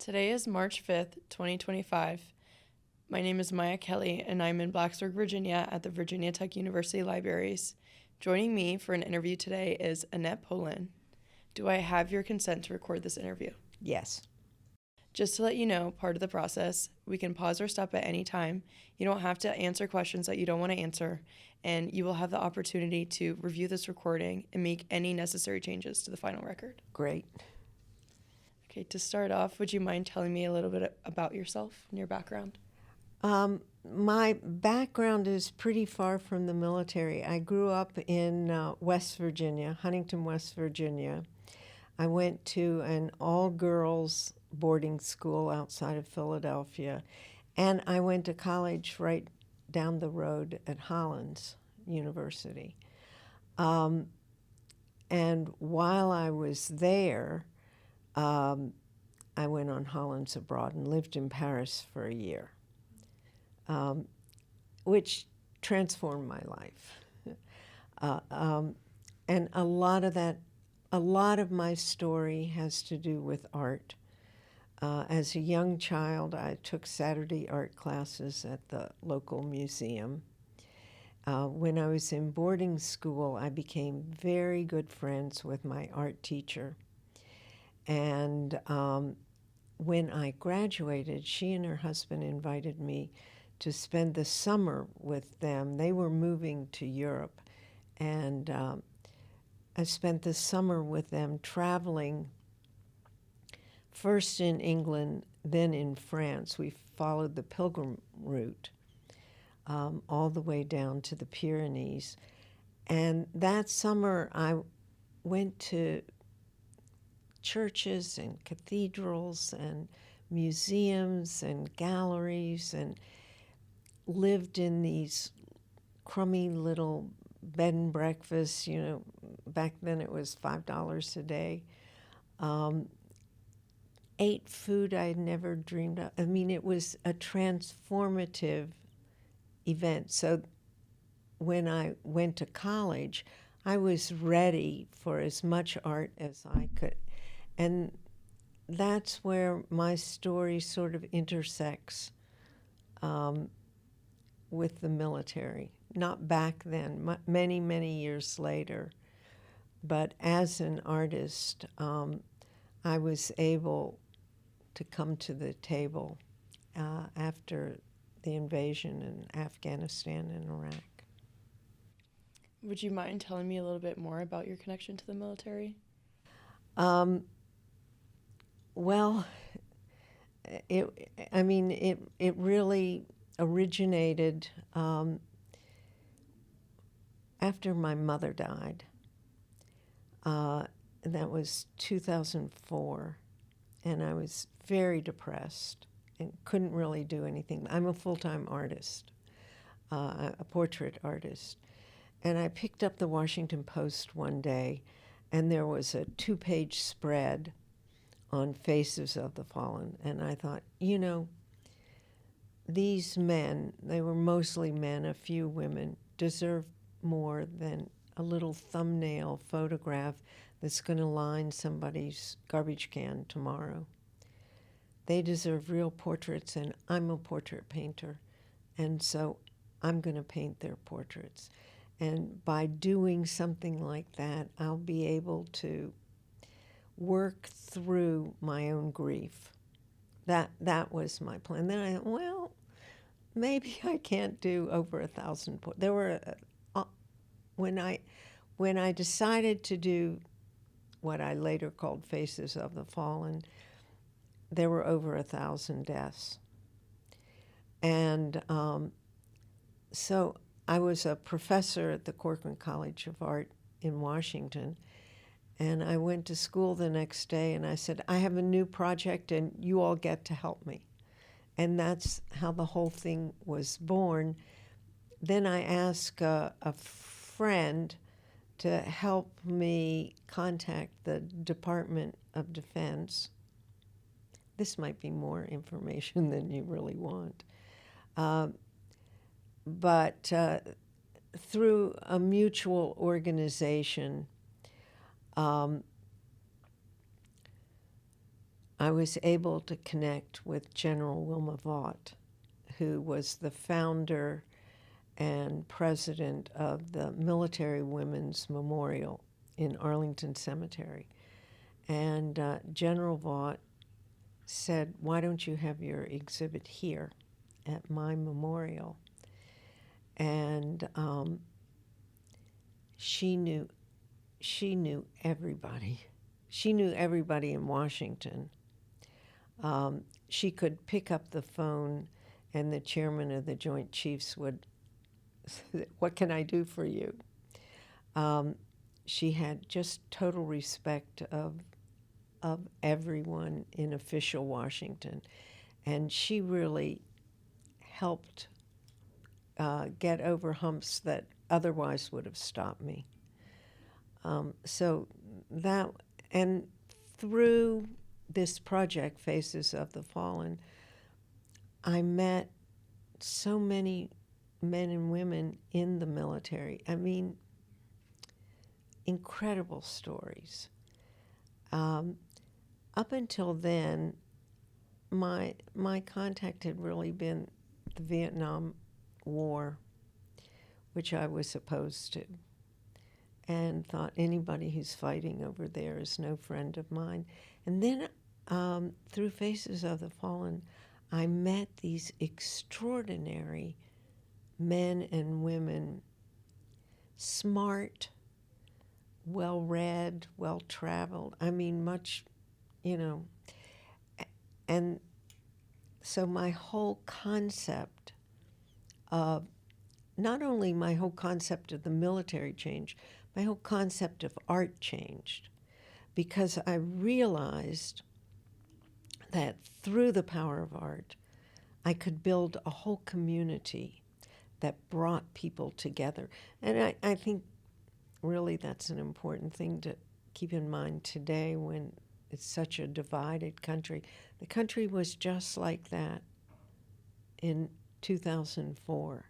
Today is March 5th, 2025. My name is Maya Kelly, and I'm in Blacksburg, Virginia at the Virginia Tech University Libraries. Joining me for an interview today is Annette Polan. Do I have your consent to record this interview? Yes. Just to let you know, part of the process, we can pause or stop at any time. You don't have to answer questions that you don't want to answer, and you will have the opportunity to review this recording and make any necessary changes to the final record. Great. Okay, to start off, would you mind telling me a little bit about yourself and your background? My background is pretty far from the military. I grew up in West Virginia, Huntington, West Virginia. I went to an all-girls boarding school outside of Philadelphia, and I went to college right down the road at Hollins University. And while I was there, I went on Hollands Abroad and lived in Paris for a year, which transformed my life. And a lot of my story has to do with art. As a young child, I took Saturday art classes at the local museum. When I was in boarding school, I became very good friends with my art teacher. And when I graduated, she and her husband invited me to spend the summer with them. They were moving to Europe, and I spent the summer with them traveling first in England, then in France. We followed the Pilgrim route all the way down to the Pyrenees. And that summer, I went to churches and cathedrals and museums and galleries and lived in these crummy little bed and breakfasts. You know, back then it was $5 a day. Ate food I had never dreamed of. I mean, it was a transformative event. So when I went to college, I was ready for as much art as I could. And that's where my story sort of intersects with the military. Not back then, many, many years later. But as an artist, I was able to come to the table after the invasion in Afghanistan and Iraq. Would you mind telling me a little bit more about your connection to the military? Well, it really originated after my mother died. That was 2004, and I was very depressed and couldn't really do anything. I'm a full-time artist, a portrait artist, and I picked up the Washington Post one day, and there was a 2-page spread on Faces of the Fallen, and I thought, you know, these men, they were mostly men, a few women, deserve more than a little thumbnail photograph that's going to line somebody's garbage can tomorrow. They deserve real portraits, and I'm a portrait painter, and so I'm going to paint their portraits. And by doing something like that, I'll be able to work through my own grief. That was my plan. Then I thought, well, maybe I can't do over 1,000. There were when I decided to do what I later called Faces of the Fallen, there were over 1,000 deaths, and so I was a professor at the Corcoran College of Art in Washington. And I went to school the next day and I said, I have a new project and you all get to help me. And that's how the whole thing was born. Then I asked a friend to help me contact the Department of Defense. This might be more information than you really want. But through a mutual organization, I was able to connect with General Wilma Vaught, who was the founder and president of the Military Women's Memorial in Arlington Cemetery. And General Vaught said, "Why don't you have your exhibit here at my memorial?" And she knew everybody. She knew everybody in Washington. She could pick up the phone, and the chairman of the Joint Chiefs would, "What can I do for you?" She had just total respect of everyone in official Washington, and she really helped get over humps that otherwise would have stopped me. So that, and through this project, Faces of the Fallen, I met so many men and women in the military. I mean, incredible stories. Up until then, my contact had really been the Vietnam War, which I was opposed to, and thought anybody who's fighting over there is no friend of mine. And then through Faces of the Fallen, I met these extraordinary men and women, smart, well-read, well-traveled. I mean, much, and so my whole concept of, not only my whole concept of the military changed, my whole concept of art changed, because I realized that through the power of art, I could build a whole community that brought people together. And I think really that's an important thing to keep in mind today when it's such a divided country. The country was just like that in 2004,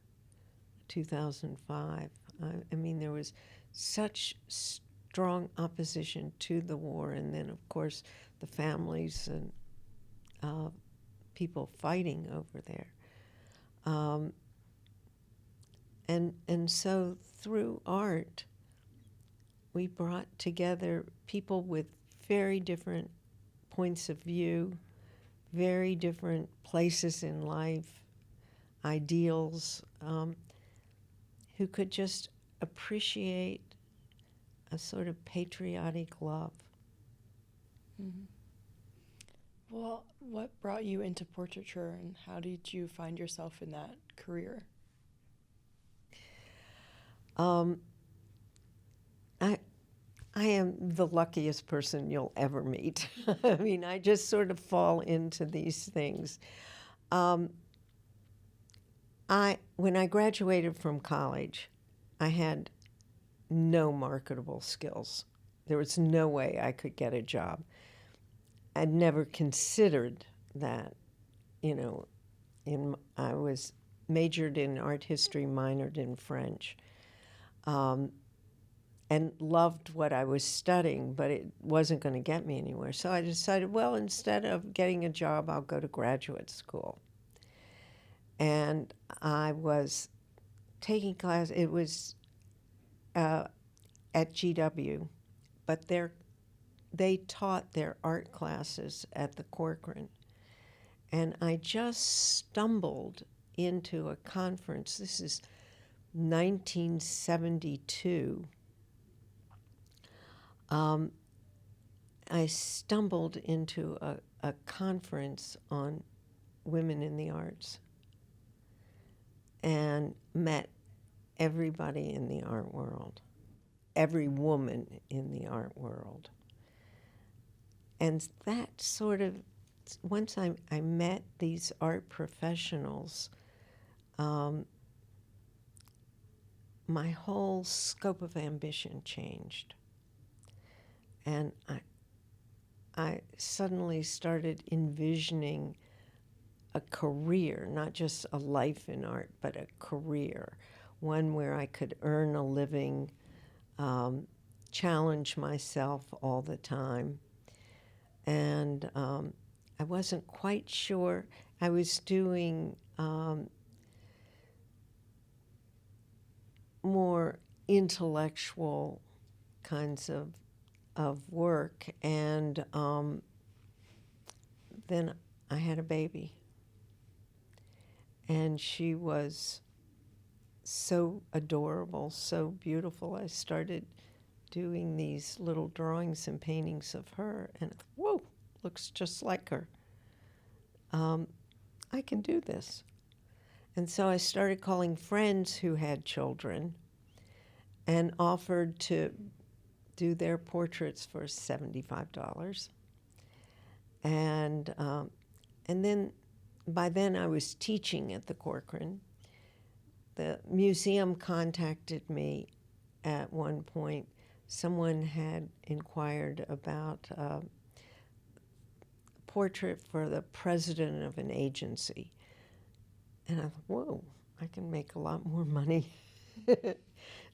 2005. I mean, there was such strong opposition to the war, and then, of course, the families and people fighting over there. And so through art, we brought together people with very different points of view, very different places in life, ideals, who could just appreciate a sort of patriotic love. Mm-hmm. Well, what brought you into portraiture, and how did you find yourself in that career? I am the luckiest person you'll ever meet. I mean, I just sort of fall into these things. When I graduated from college, I had no marketable skills. There was no way I could get a job. I'd never considered that, I was majored in art history, minored in French, and loved what I was studying, but it wasn't going to get me anywhere. So I decided, well, instead of getting a job, I'll go to graduate school. And I was taking class. It was at GW, but they taught their art classes at the Corcoran. And I just stumbled into a conference. This is 1972. I stumbled into a conference on women in the arts and met everybody in the art world, every woman in the art world. And that sort of, once I met these art professionals, my whole scope of ambition changed. And I suddenly started envisioning a career, not just a life in art, but a career, one where I could earn a living, challenge myself all the time, and I wasn't quite sure. I was doing more intellectual kinds of work, and then I had a baby, and she was so adorable, so beautiful. I started doing these little drawings and paintings of her, and whoa, looks just like her. I can do this. And so I started calling friends who had children and offered to do their portraits for $75. And then by then I was teaching at the Corcoran. The museum contacted me at one point. Someone had inquired about a portrait for the president of an agency. And I thought, whoa, I can make a lot more money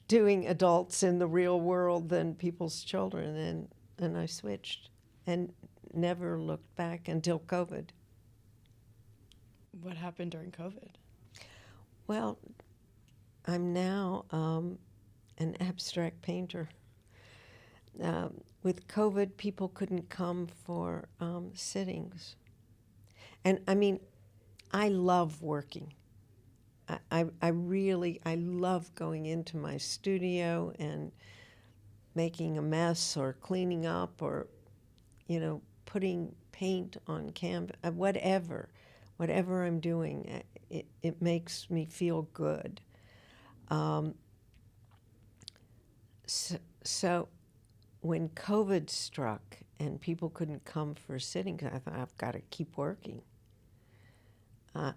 doing adults in the real world than people's children. And I switched and never looked back until COVID. What happened during COVID? Well, I'm now an abstract painter. With COVID, people couldn't come for sittings. And I mean, I love working. I love going into my studio and making a mess or cleaning up or, putting paint on canvas, whatever I'm doing, it makes me feel good. So when COVID struck and people couldn't come for sittings, I thought, I've got to keep working.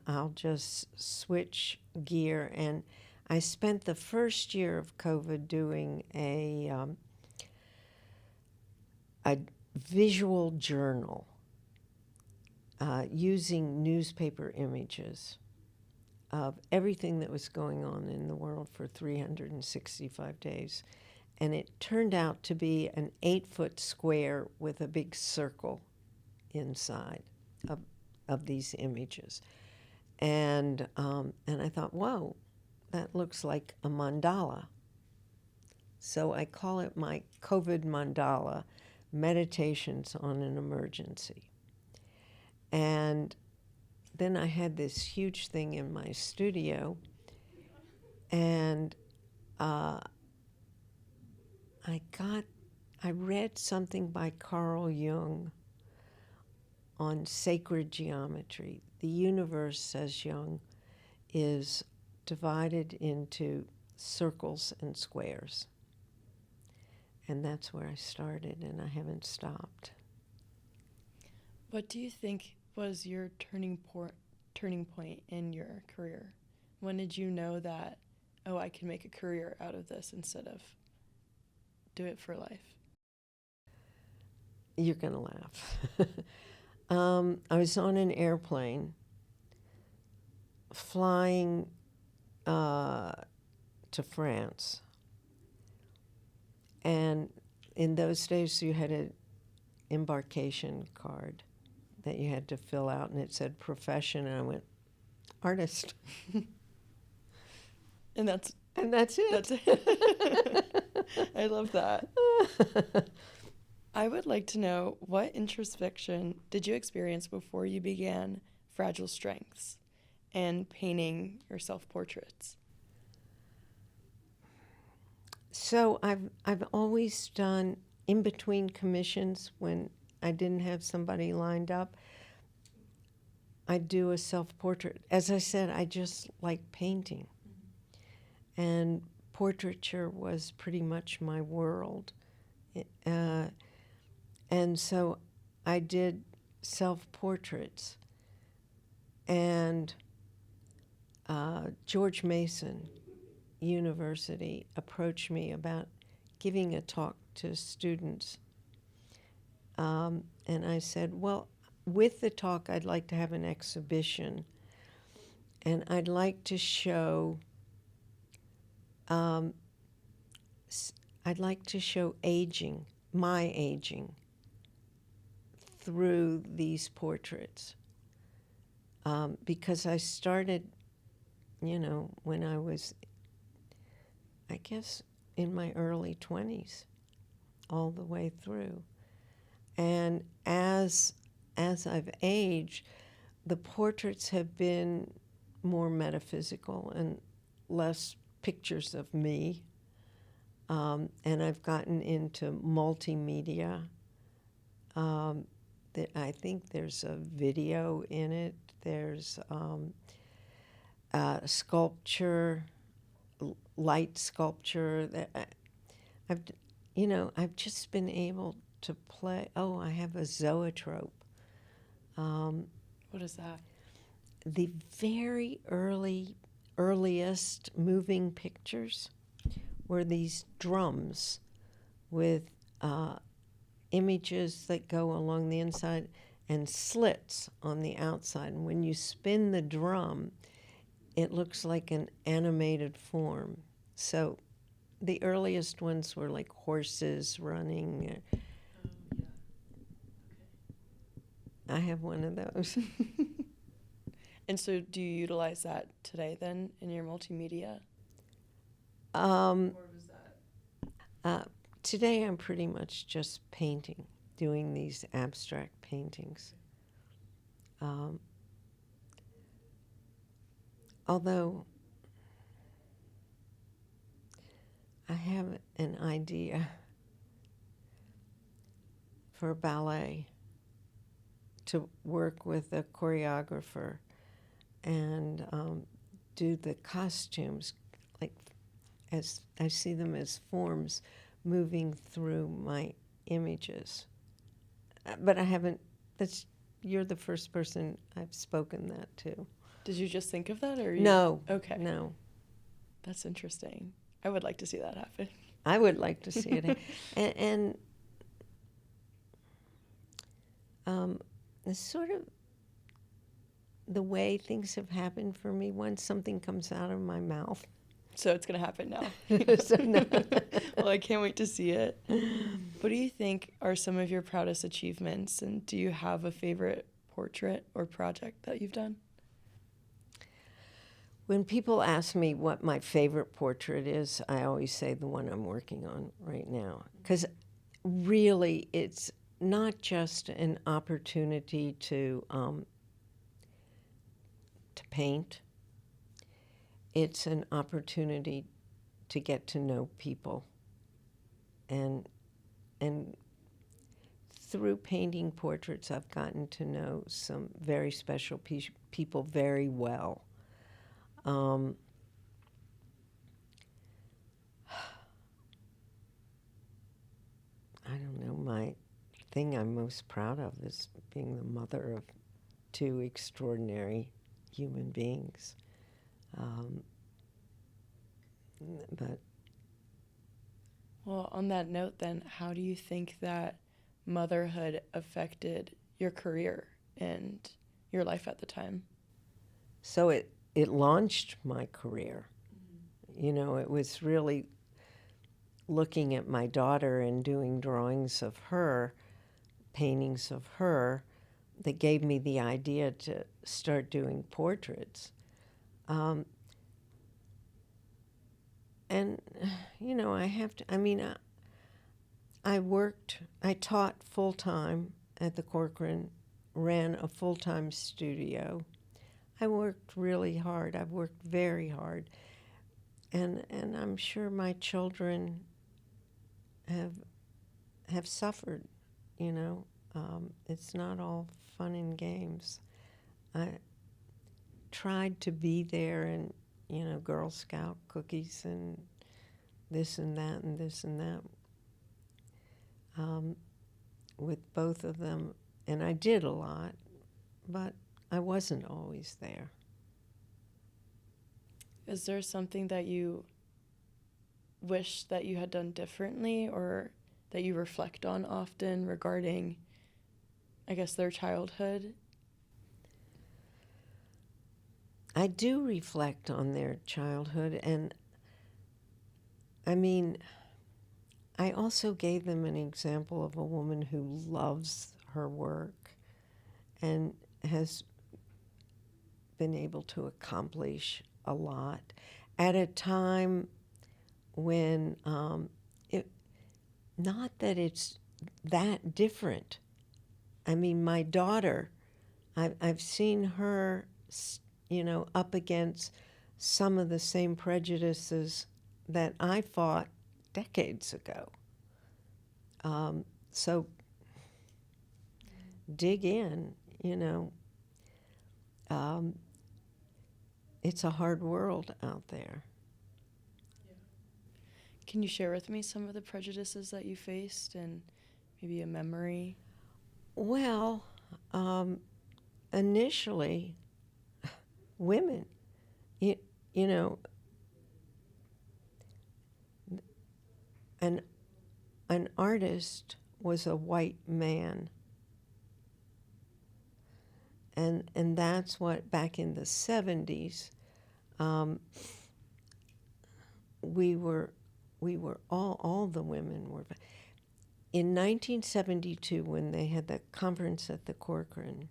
I'll just switch gear. And I spent the first year of COVID doing a visual journal using newspaper images of everything that was going on in the world for 365 days. And it turned out to be an 8-foot square with a big circle inside of these images. And I thought, whoa, that looks like a mandala. So I call it my COVID mandala, Meditations on an Emergency. And then I had this huge thing in my studio, and I read something by Carl Jung on sacred geometry. The universe, says Jung, is divided into circles and squares. And that's where I started, and I haven't stopped. What do you think was your turning point in your career? When did you know that, I can make a career out of this instead of do it for life? You're going to laugh. I was on an airplane flying to France. And in those days, you had an embarkation card that you had to fill out, and it said profession, and I went, artist. And that's it. That's it. I love that. I would like to know, what introspection did you experience before you began Fragile Strengths and painting your self-portraits? So I've always done in between commissions when I didn't have somebody lined up. I'd do a self-portrait. As I said, I just like painting. Mm-hmm. And portraiture was pretty much my world. And so I did self-portraits. And George Mason University approached me about giving a talk to students. And I said, well, with the talk, I'd like to have an exhibition. And I'd like to show aging, my aging, through these portraits because I started, when I was, I guess, in my early 20s, all the way through. And as I've aged, the portraits have been more metaphysical and less pictures of me. And I've gotten into multimedia. I think there's a video in it. There's sculpture, light sculpture. I've just been able to play. Oh, I have a zoetrope. What is that? The very earliest moving pictures were these drums with images that go along the inside and slits on the outside. And when you spin the drum, it looks like an animated form. So the earliest ones were like horses running. Oh, yeah. Okay. I have one of those. And so do you utilize that today then in your multimedia? Or was that? Today I'm pretty much just painting, doing these abstract paintings. Although I have an idea for ballet to work with a choreographer and do the costumes, like as I see them as forms moving through my images. But I haven't, you're the first person I've spoken that to. Did you just think of that, or No. Okay. No. That's interesting. I would like to see that happen. I would like to see it. and it's sort of the way things have happened for me. Once something comes out of my mouth. So it's going to happen now. So no. Well, I can't wait to see it. What do you think are some of your proudest achievements? And do you have a favorite portrait or project that you've done? When people ask me what my favorite portrait is, I always say the one I'm working on right now. Because really, it's not just an opportunity to paint. It's an opportunity to get to know people. And through painting portraits, I've gotten to know some very special people very well. I don't know, my thing I'm most proud of is being the mother of two extraordinary human beings. But Well, on that note then, how do you think that motherhood affected your career and your life at the time? so it launched my career. It was really looking at my daughter and doing drawings of her, paintings of her, that gave me the idea to start doing portraits. And, I taught full-time at the Corcoran, ran a full-time studio. I worked really hard. I've worked very hard. And I'm sure my children have suffered, It's not all fun and games. I tried to be there and, Girl Scout cookies and this and that and this and that with both of them. And I did a lot, but I wasn't always there. Is there something that you wish that you had done differently or that you reflect on often regarding, I guess, their childhood? I do reflect on their childhood, and I also gave them an example of a woman who loves her work and has been able to accomplish a lot at a time when not that it's that different. I mean, my daughter, I've seen her, up against some of the same prejudices that I fought decades ago. So dig in, it's a hard world out there. Can you share with me some of the prejudices that you faced and maybe a memory? Well, initially, women, you know, an artist was a white man. And that's what, back in the 70s, we were all the women were. In 1972, when they had the conference at the Corcoran,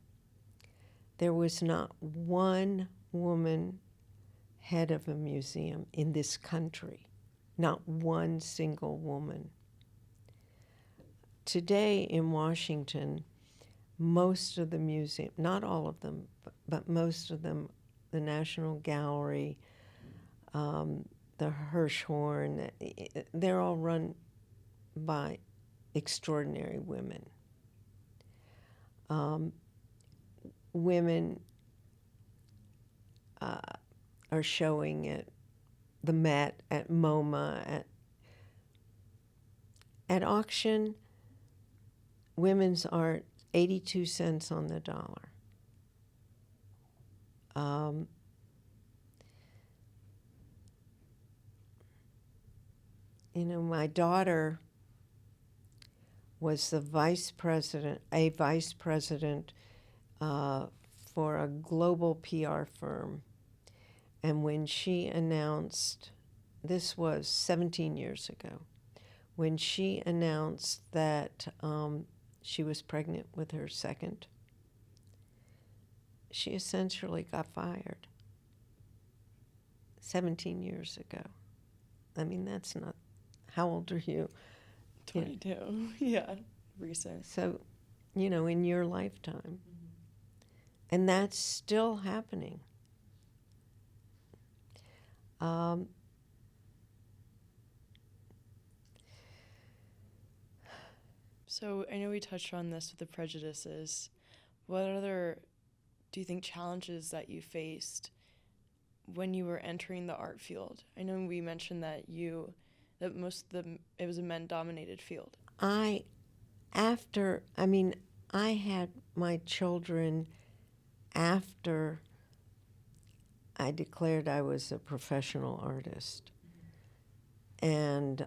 there was not one woman head of a museum in this country, not one single woman. Today in Washington, most of the museum, not all of them, but most of them, the National Gallery, the Hirshhorn, they're all run by extraordinary women. Women are showing at the Met, at MoMA, at auction. Women's art, 82 cents on the dollar. My daughter was a vice president for a global PR firm. And when she announced, this was 17 years ago, when she announced that she was pregnant with her second, she essentially got fired 17 years ago. I mean, that's not, how old are you? 22. Yeah, recent. So, in your lifetime. Mm-hmm. And that's still happening. So I know we touched on this with the prejudices. What other, do you think, challenges that you faced when you were entering the art field? I know we mentioned that it was a men-dominated field. I had my children after I declared I was a professional artist. And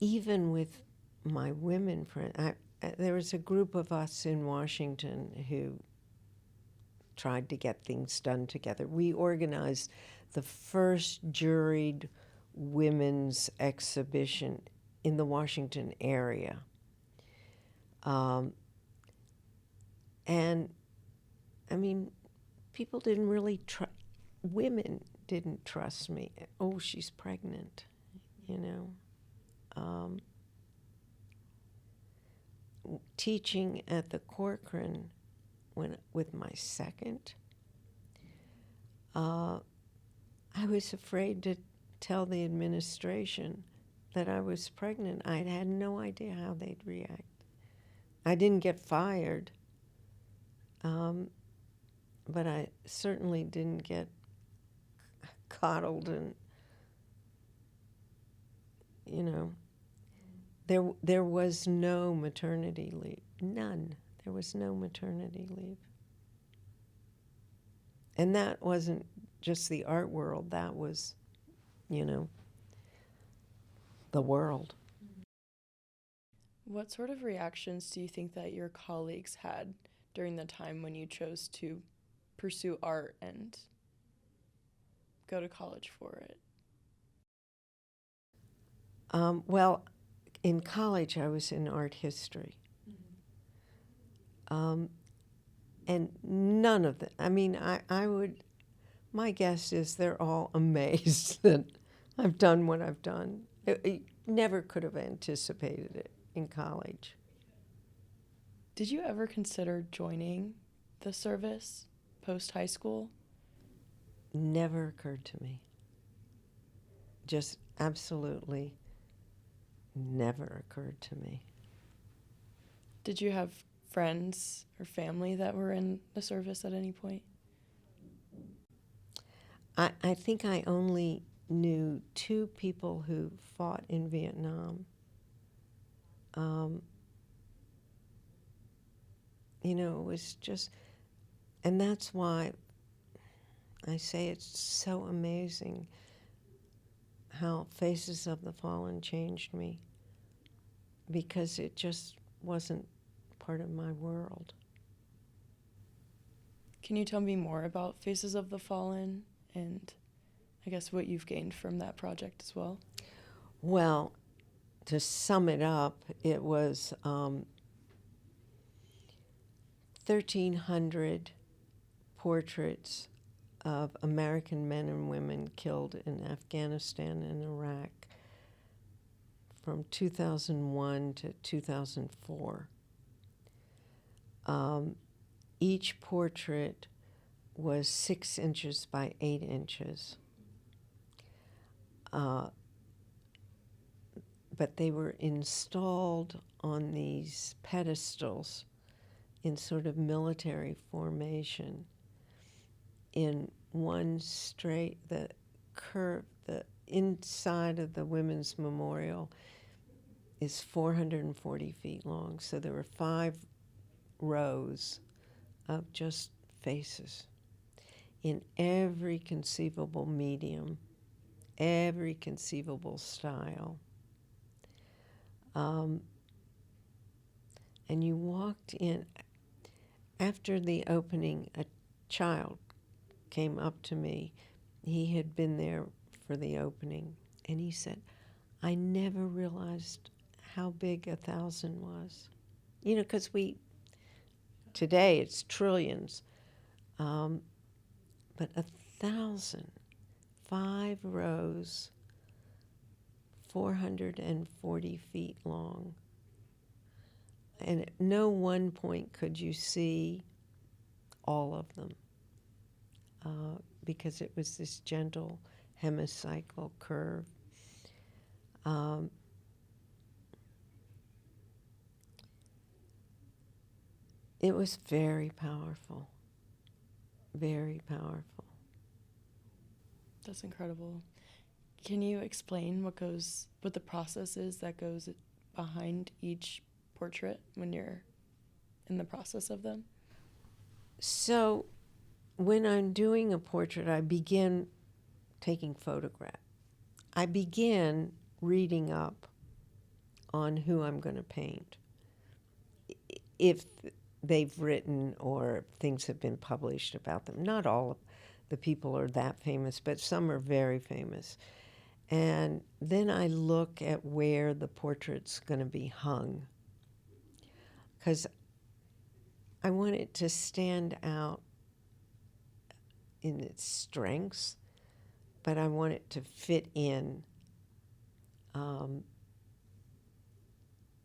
even with my women friends, there was a group of us in Washington who tried to get things done together. We organized the first juried women's exhibition in the Washington area. And, people didn't really women didn't trust me. Oh, she's pregnant, Teaching at the Corcoran with my second, I was afraid to tell the administration that I was pregnant. I had no idea how they'd react. I didn't get fired, but I certainly didn't get coddled and, there was no maternity leave. None. There was no maternity leave. And that wasn't just the art world, that was, the world. What sort of reactions do you think that your colleagues had during the time when you chose to pursue art and go to college for it? Well, in college, I was in art history. And none of them, I mean, I would, my guess is they're all amazed that I've done what I've done. I never could have anticipated it in college. Did you ever consider joining the service post high school? Never occurred to me. Just absolutely never occurred to me. Did you have friends or family that were in the service at any point? I think I only knew 2 people who fought in Vietnam. You know, it was just, and that's why I say it's so amazing how Faces of the Fallen changed me, because it just wasn't part of my world. Can you tell me more about Faces of the Fallen and I guess what you've gained from that project as well? Well, to sum it up, it was 1,300 portraits of American men and women killed in Afghanistan and Iraq from 2001 to 2004. Each portrait was 6 inches by 8 inches. But they were installed on these pedestals in sort of military formation in one straight, the curve, the inside of the Women's Memorial is 440 feet long. So there were 5 rows of just faces in every conceivable medium, every conceivable style. And you walked in. After the opening, a child came up to me. He had been there for the opening, and he said, I never realized how big 1,000 was. You know, because today it's trillions, but 1,000, 5 rows, 440 feet long. And at no one point could you see all of them, because it was this gentle hemicycle curve. It was very powerful, very powerful. That's incredible. Can you explain what the process is that goes behind each portrait when you're in the process of them? So when I'm doing a portrait, I begin taking photographs. I begin reading up on who I'm going to paint. If they've written or things have been published about them. Not all of the people are that famous, but some are very famous. And then I look at where the portrait's going to be hung, because I want it to stand out in its strengths, but I want it to fit in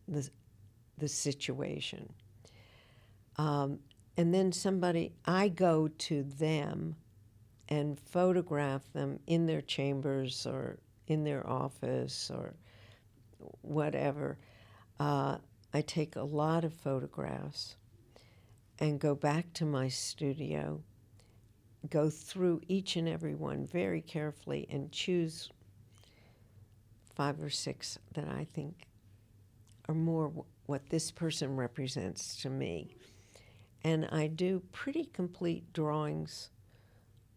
the situation. And then I go to them and photograph them in their chambers or in their office or whatever. I take a lot of photographs and go back to my studio, go through each and every one very carefully and choose 5 or 6 that I think are more what this person represents to me. And I do pretty complete drawings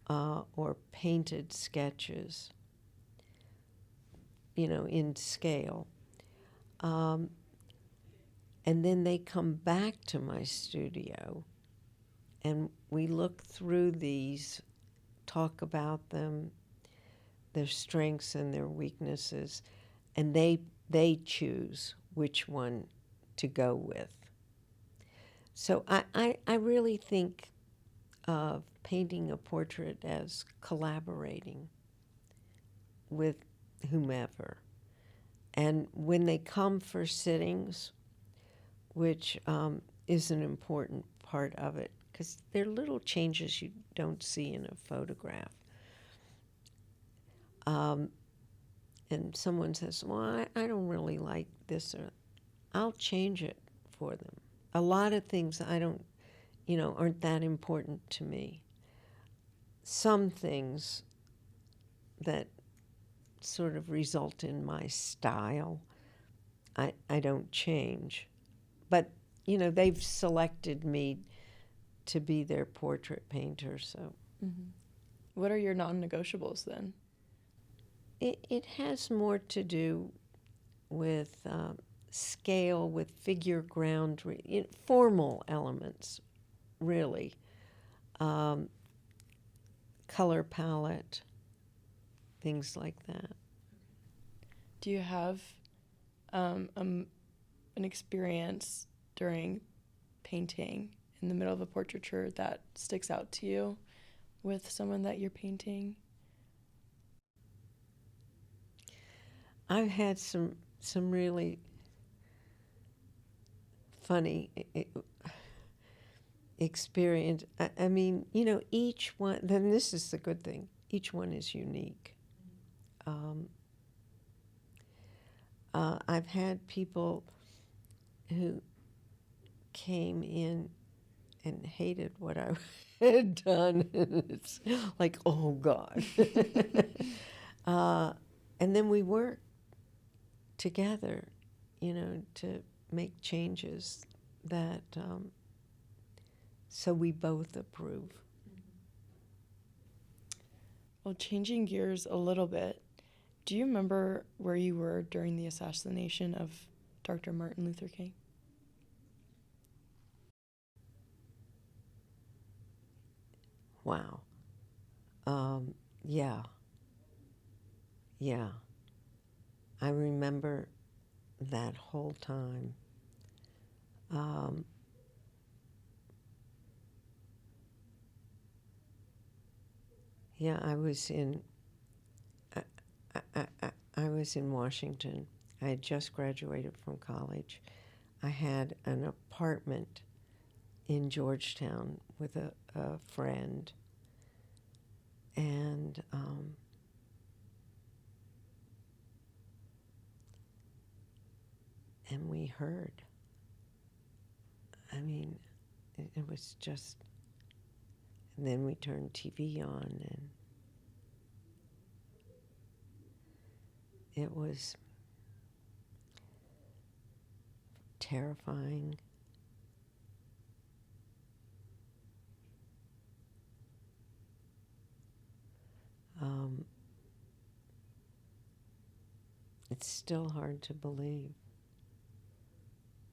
or painted sketches, in scale. And then they come back to my studio, and we look through these, talk about them, their strengths and their weaknesses, and they choose which one to go with. So I really think of painting a portrait as collaborating with whomever. And when they come for sittings, which is an important part of it, because they're little changes you don't see in a photograph. And someone says, well, I don't really like this, or I'll change it for them. A lot of things aren't that important to me. Some things that sort of result in my style, I don't change. But, they've selected me to be their portrait painter, so. Mm-hmm. What are your non-negotiables then? It has more to do with scale, with figure ground, formal elements, really. Color palette, things like that. Do you have an experience during painting in the middle of a portraiture that sticks out to you with someone that you're painting? I've had some really funny experience. I mean, each one, then this is the good thing, each one is unique. I've had people who came in and hated what I had done. It's like, oh, God. And then we worked together, to make changes that so we both approve. Well, changing gears a little bit, do you remember where you were during the assassination of Dr. Martin Luther King? Wow. Yeah. Yeah. I remember that whole time. Yeah, I was in Washington. I had just graduated from college. I had an apartment in Georgetown with a friend, and we heard. I mean, it was just, and then we turned TV on, and it was terrifying. It's still hard to believe.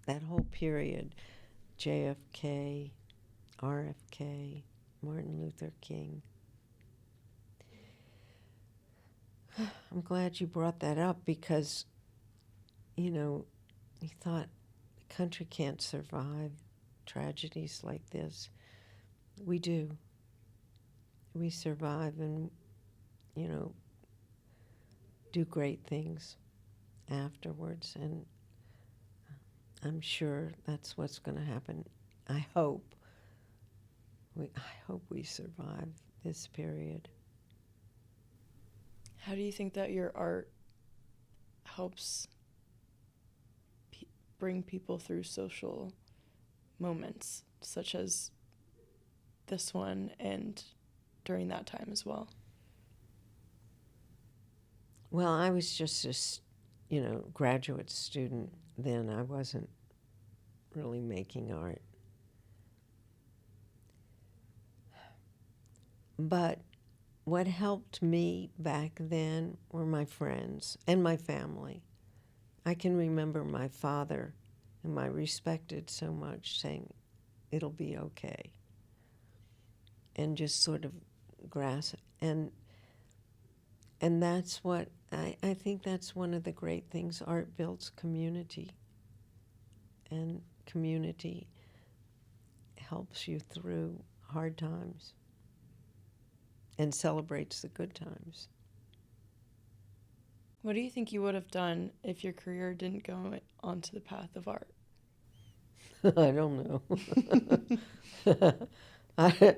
That whole period, JFK, RFK, Martin Luther King. I'm glad you brought that up because, you thought the country can't survive tragedies like this. We do. We survive and, do great things afterwards, and I'm sure that's what's going to happen. I hope we survive this period. How do you think that your art helps bring people through social moments, such as this one and during that time as well? Well, I was just a graduate student then. I wasn't really making art. But what helped me back then were my friends and my family. I can remember my father, whom I respected so much, saying, "It'll be okay." And just sort of grasp. And that's what I think that's one of the great things. Art builds community, and community helps you through hard times and celebrates the good times. What do you think you would have done if your career didn't go onto the path of art? I don't know. I,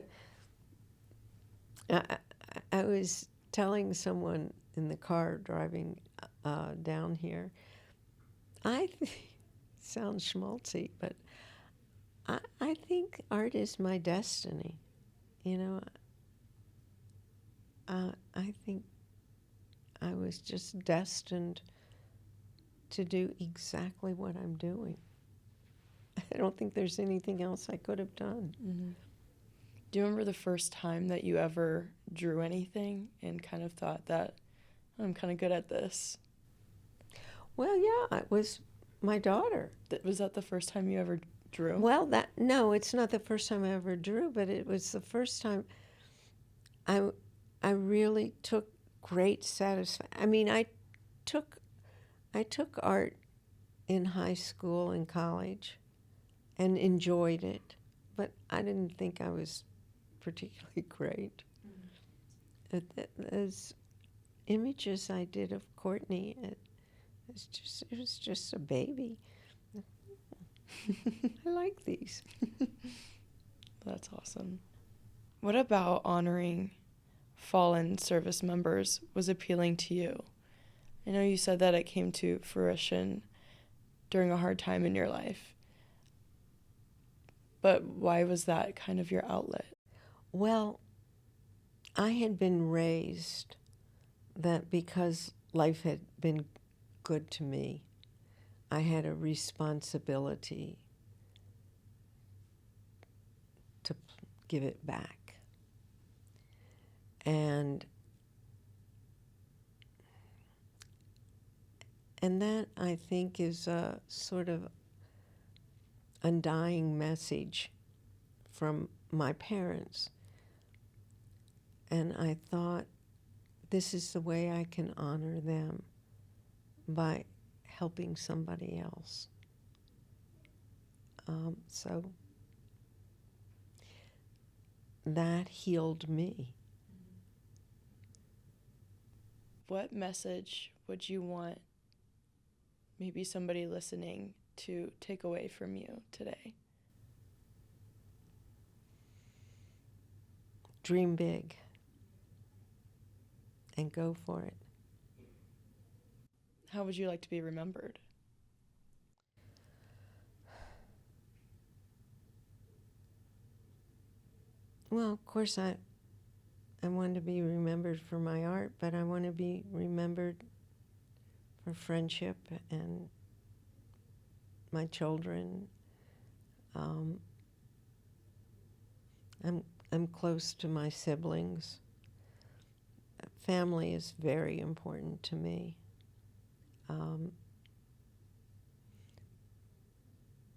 I, I was telling someone in the car driving down here, sounds schmaltzy, but I think art is my destiny. You know, I think I was just destined to do exactly what I'm doing. I don't think there's anything else I could have done. Mm-hmm. Do you remember the first time that you ever drew anything and kind of thought that I'm kind of good at this? Well, yeah, it was my daughter. Was that the first time you ever drew? Well, no, it's not the first time I ever drew, but it was the first time I really took great satisfaction. I mean, I took art in high school and college and enjoyed it, but I didn't think I was particularly great. Those images I did of Courtney, it was just a baby. I like these. That's awesome. What about honoring fallen service members was appealing to you? I know you said that it came to fruition during a hard time in your life, but why was that kind of your outlet? Well, I had been raised that because life had been good to me, I had a responsibility to give it back. And that, I think, is a sort of undying message from my parents. And I thought, this is the way I can honor them, by helping somebody else. So that healed me. What message would you want maybe somebody listening to take away from you today? Dream big and go for it. How would you like to be remembered? Well, of course, I want to be remembered for my art, but I want to be remembered for friendship and my children. I'm close to my siblings. Family is very important to me. I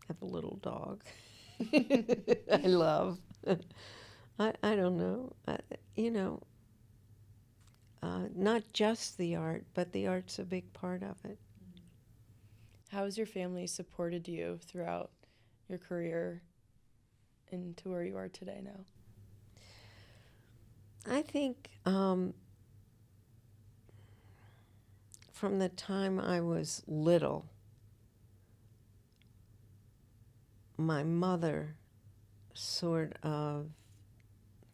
have a little dog I love. I don't know. Not just the art, but the art's a big part of it. How has your family supported you throughout your career and to where you are today now? I think from the time I was little, my mother sort of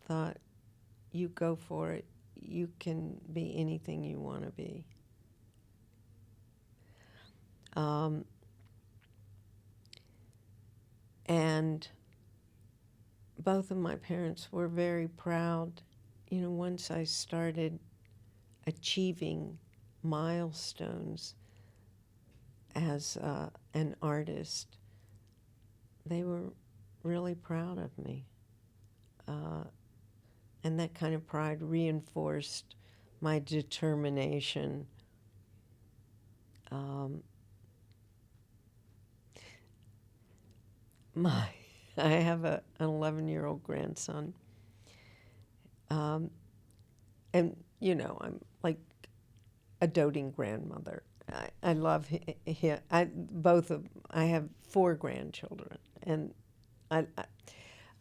thought, you go for it. You can be anything you want to be. And both of my parents were very proud. You know, once I started achieving milestones as an artist, they were really proud of me. And that kind of pride reinforced my determination. I have an 11-year-old grandson. And, you know, I'm like a doting grandmother. I love him. I have 4 grandchildren, and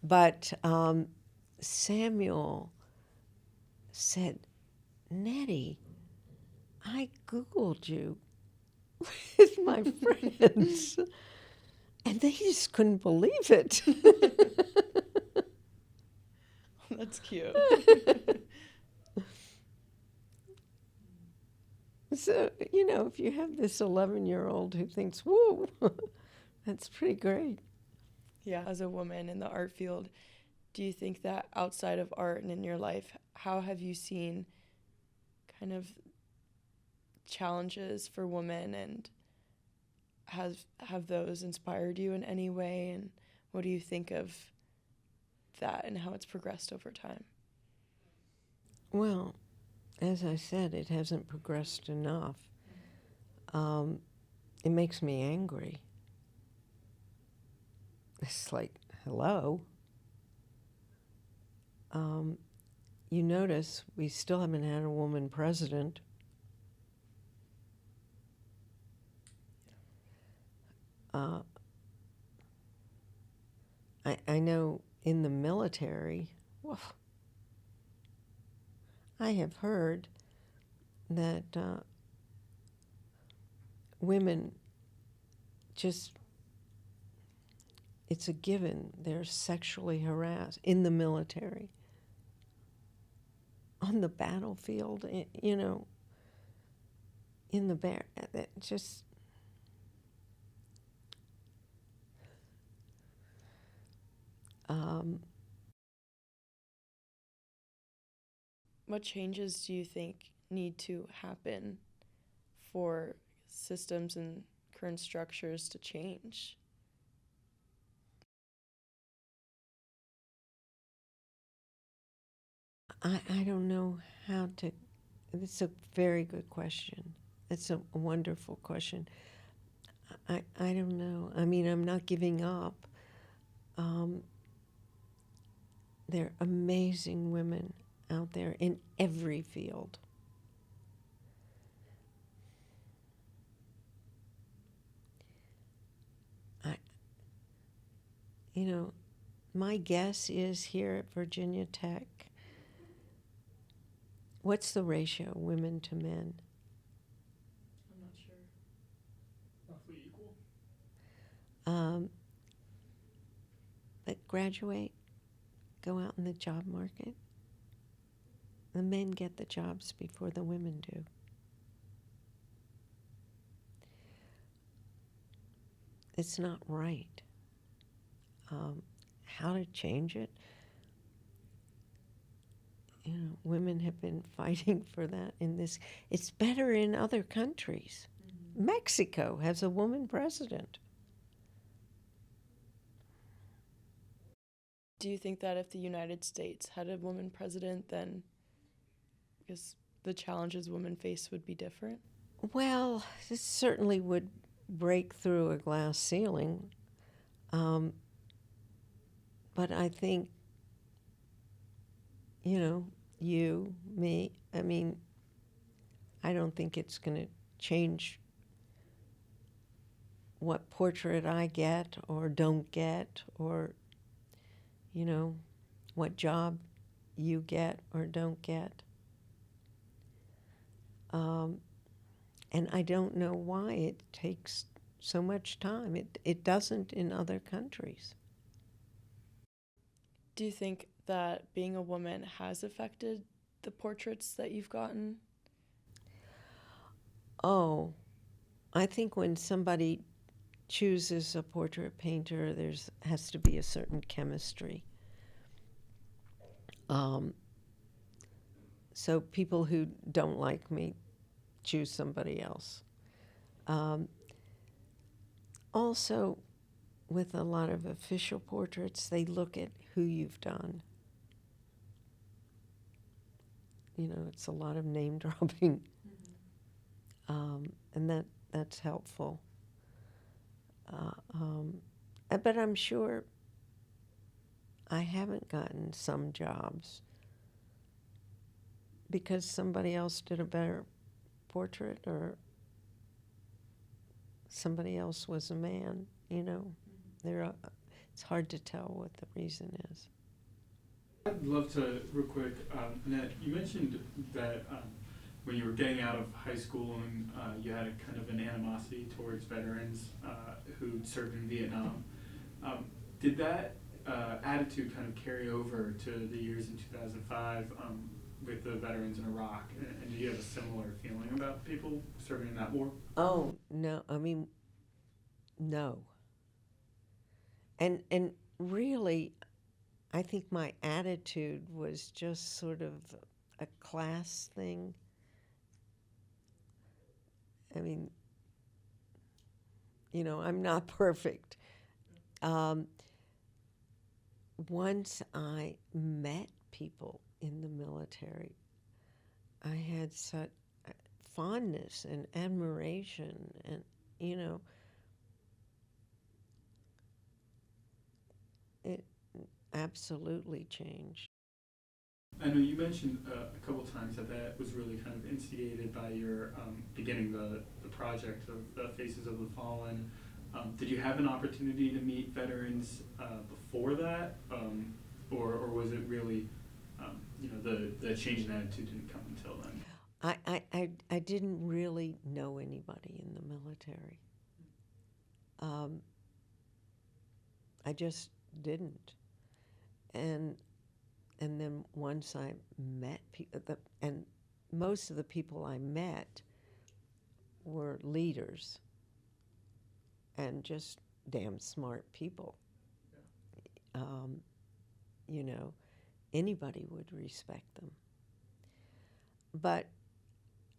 but Samuel said, "Nettie, I Googled you with my friends, and they just couldn't believe it." That's cute. So, if you have this 11-year-old who thinks, "Woo," that's pretty great. Yeah. As a woman in the art field, do you think that outside of art and in your life, how have you seen kind of challenges for women, and have those inspired you in any way, and what do you think of that and how it's progressed over time? Well, as I said, it hasn't progressed enough. It makes me angry. It's like, hello. You notice we still haven't had a woman president. I know in the military, well, I have heard that women just, it's a given, they're sexually harassed in the military, on the battlefield, in the bear, just. What changes do you think need to happen for systems and current structures to change? I don't know how to. It's a very good question. It's a wonderful question. I don't know. I mean, I'm not giving up. There are amazing women out there in every field. My guess is here at Virginia Tech, what's the ratio, women to men? I'm not sure. Roughly equal. But graduate, go out in the job market. The men get the jobs before the women do. It's not right. How to change it? Women have been fighting for that in this. It's better in other countries. Mm-hmm. Mexico has a woman president. Do you think that if the United States had a woman president, then because the challenges women face would be different? Well, this certainly would break through a glass ceiling. But I think, you, me, I mean, I don't think it's going to change what portrait I get or don't get, or, what job you get or don't get. And I don't know why it takes so much time. It doesn't in other countries. Do you think that being a woman has affected the portraits that you've gotten? Oh, I think when somebody chooses a portrait painter, has to be a certain chemistry. So people who don't like me choose somebody else. Also, with a lot of official portraits, they look at who you've done. It's a lot of name dropping, and that's helpful. But I'm sure I haven't gotten some jobs because somebody else did a better portrait or somebody else was a man, you know. It's hard to tell what the reason is. I'd love to, real quick, Annette, you mentioned that when you were getting out of high school and you had a kind of an animosity towards veterans who served in Vietnam. Did that attitude kind of carry over to the years in 2005 with the veterans in Iraq? And do you have a similar feeling about people serving in that war? Oh, no, I mean, no. And really, I think my attitude was just sort of a class thing. I mean, you know, I'm not perfect. Once I met people in the military, I had such fondness and admiration, and, you know, it absolutely changed. I know you mentioned a couple times that that was really kind of instigated by your beginning the project of the Faces of the Fallen. Did you have an opportunity to meet veterans before that, or was it really, the change in attitude didn't come until then? I didn't really know anybody in the military. I just didn't. And then once I met people, and most of the people I met were leaders and just damn smart people. Yeah. You know, anybody would respect them. But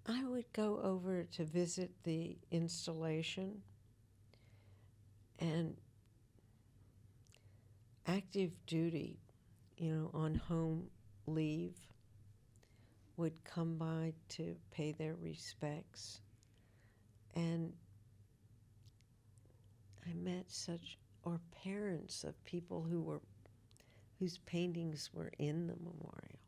I would go over to visit the installation, and active duty, you know, on home leave, would come by to pay their respects. And I met or parents of people whose paintings were in the memorial.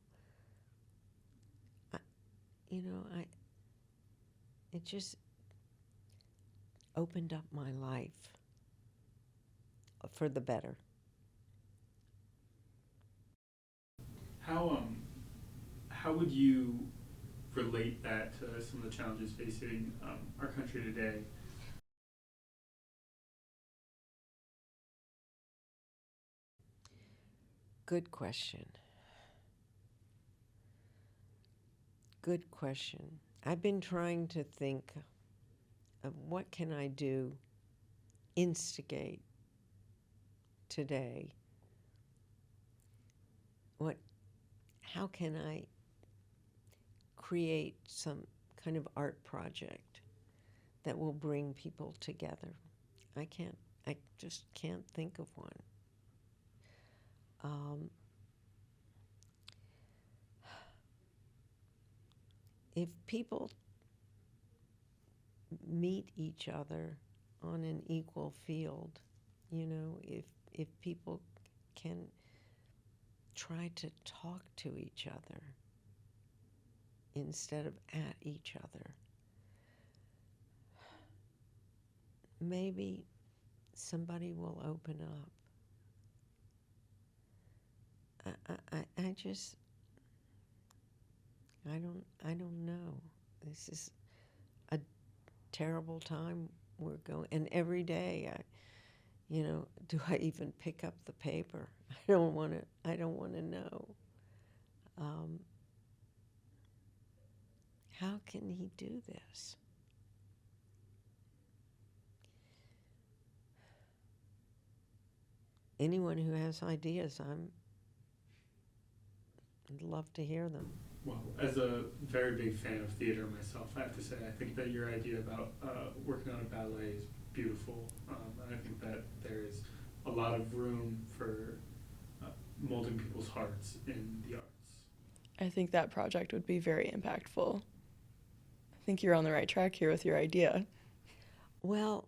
It just opened up my life for the better. How would you relate that to some of the challenges facing our country today? Good question. Good question. I've been trying to think of what can I do, instigate today. How can I create some kind of art project that will bring people together? I just can't think of one. If people meet each other on an equal field, you know, if people can try to talk to each other instead of at each other, maybe somebody will open up. I don't know. This is a terrible time we're going, and every day do I even pick up the paper? I don't want to know. How can he do this? Anyone who has ideas, I'd love to hear them. Well, as a very big fan of theater myself, I have to say I think that your idea about working on a ballet is beautiful. And I think that there is a lot of room for molding people's hearts in the arts. I think that project would be very impactful. I think you're on the right track here with your idea. Well,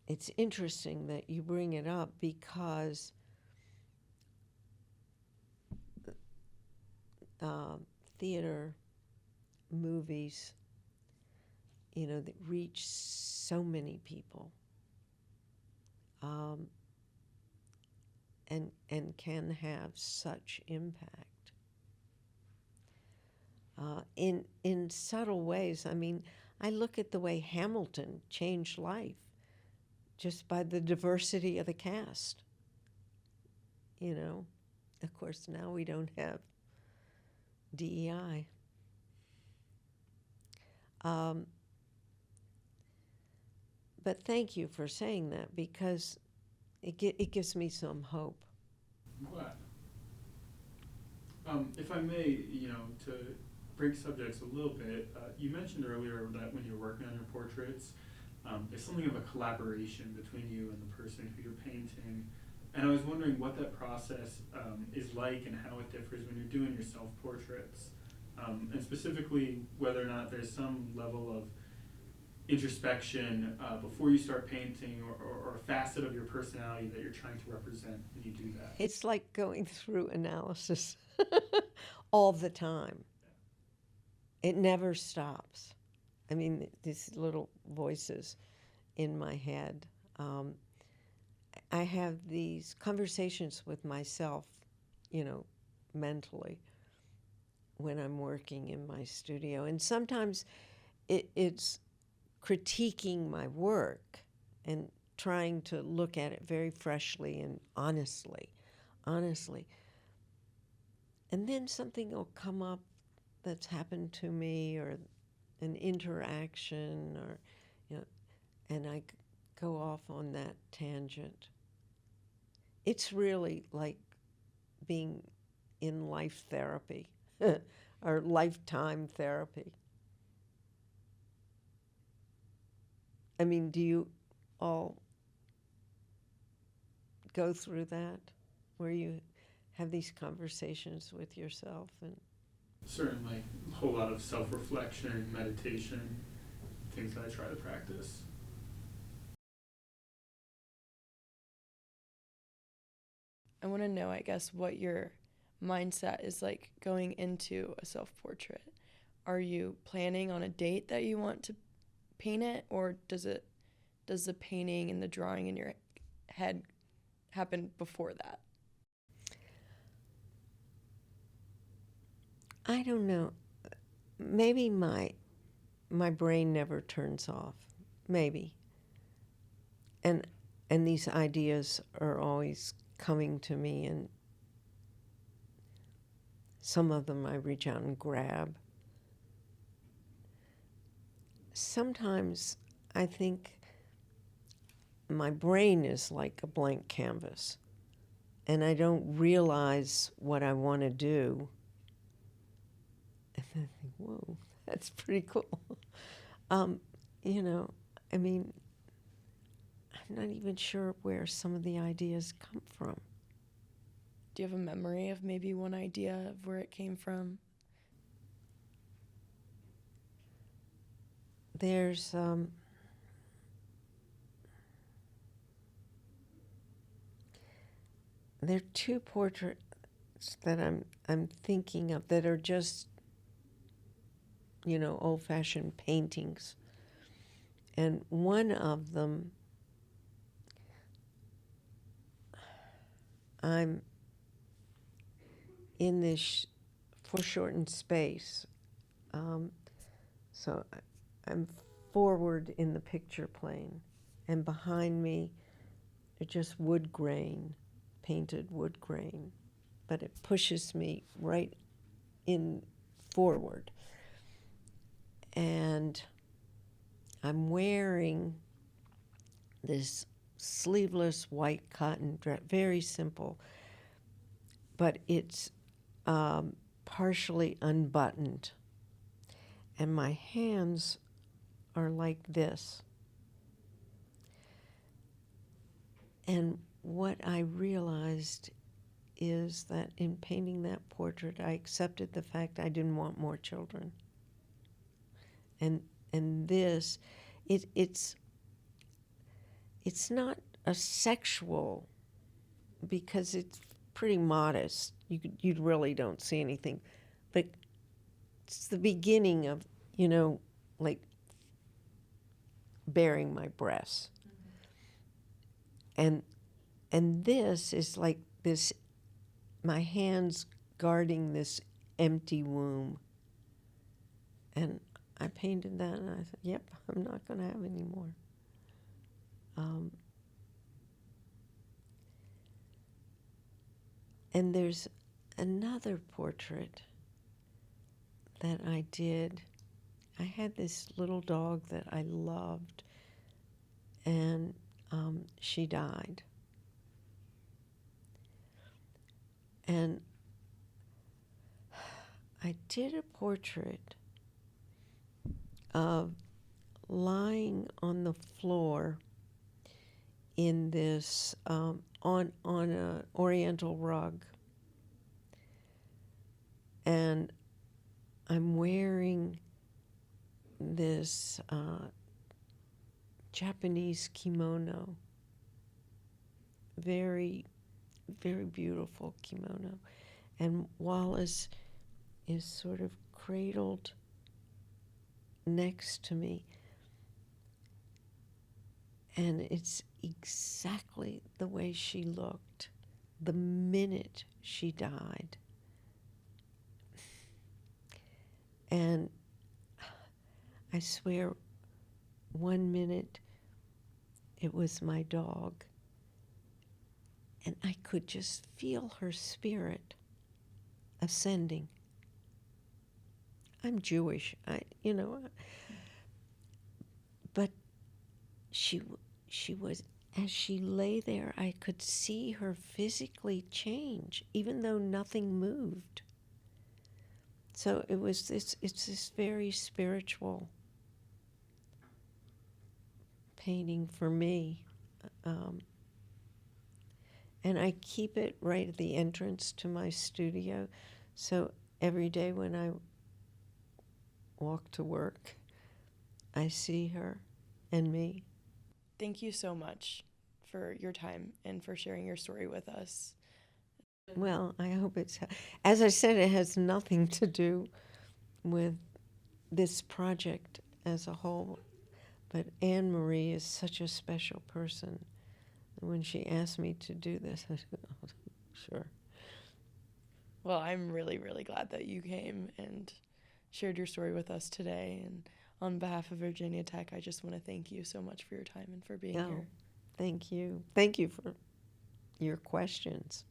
it's interesting that you bring it up because theater, movies, that reach so many people, and can have such impact. In subtle ways. I mean, I look at the way Hamilton changed life just by the diversity of the cast. Of course, now we don't have DEI. But thank you for saying that, because it gives me some hope. I'm glad. If I may, to break subjects a little bit, you mentioned earlier that when you're working on your portraits, it's something of a collaboration between you and the person who you're painting. And I was wondering what that process is like and how it differs when you're doing your self-portraits. And specifically, whether or not there's some level of introspection before you start painting, or a facet of your personality that you're trying to represent when you do that. It's like going through analysis all the time. It never stops. I mean, these little voices in my head. I have these conversations with myself, mentally, when I'm working in my studio. And sometimes it's critiquing my work and trying to look at it very freshly and honestly. And then something will come up that's happened to me, or an interaction, or, and I go off on that tangent. It's really like being in life therapy or lifetime therapy. I mean, do you all go through that, where you have these conversations with yourself? And certainly, a whole lot of self-reflection, meditation, things that I try to practice. I want to know, I guess, what your mindset is like going into a self-portrait. Are you planning on a date that you want to paint it, or does the painting and the drawing in your head happen before that? I don't know. Maybe my brain never turns off. Maybe. And these ideas are always coming to me, and some of them I reach out and grab. Sometimes I think my brain is like a blank canvas, and I don't realize what I want to do. And then I think, whoa, that's pretty cool. I mean, I'm not even sure where some of the ideas come from. Do you have a memory of maybe one idea of where it came from? There's there are two portraits that I'm thinking of that are just, old-fashioned paintings. And one of them, I'm in this foreshortened space. So I'm forward in the picture plane, and behind me are just wood grain, painted wood grain, but it pushes me right in forward. And I'm wearing this sleeveless white cotton dress, very simple, but it's partially unbuttoned. And my hands are like this. And what I realized is that in painting that portrait, I accepted the fact I didn't want more children. And this, it's not a sexual, because it's pretty modest. You really don't see anything, but it's the beginning of, like bearing my breasts. And this is like this, my hands guarding this empty womb. And I painted that, and I said, yep, I'm not going to have any more. And there's another portrait that I did. I had this little dog that I loved, and she died. And I did a portrait of lying on the floor in this on an oriental rug, and I'm wearing this Japanese kimono, very, very beautiful kimono, and Wallace is sort of cradled next to me. And it's exactly the way she looked the minute she died. And I swear, 1 minute it was my dog, and I could just feel her spirit ascending. I'm Jewish, but she was, as she lay there, I could see her physically change, even though nothing moved. So it's this very spiritual painting for me. And I keep it right at the entrance to my studio. So every day when I walk to work, I see her and me. Thank you so much for your time and for sharing your story with us. Well, I hope as I said, it has nothing to do with this project as a whole, but Anne Marie is such a special person. When she asked me to do this, I said, oh, sure. Well, I'm really, really glad that you came and shared your story with us today. And on behalf of Virginia Tech, I just want to thank you so much for your time and for being here. Thank you. Thank you for your questions.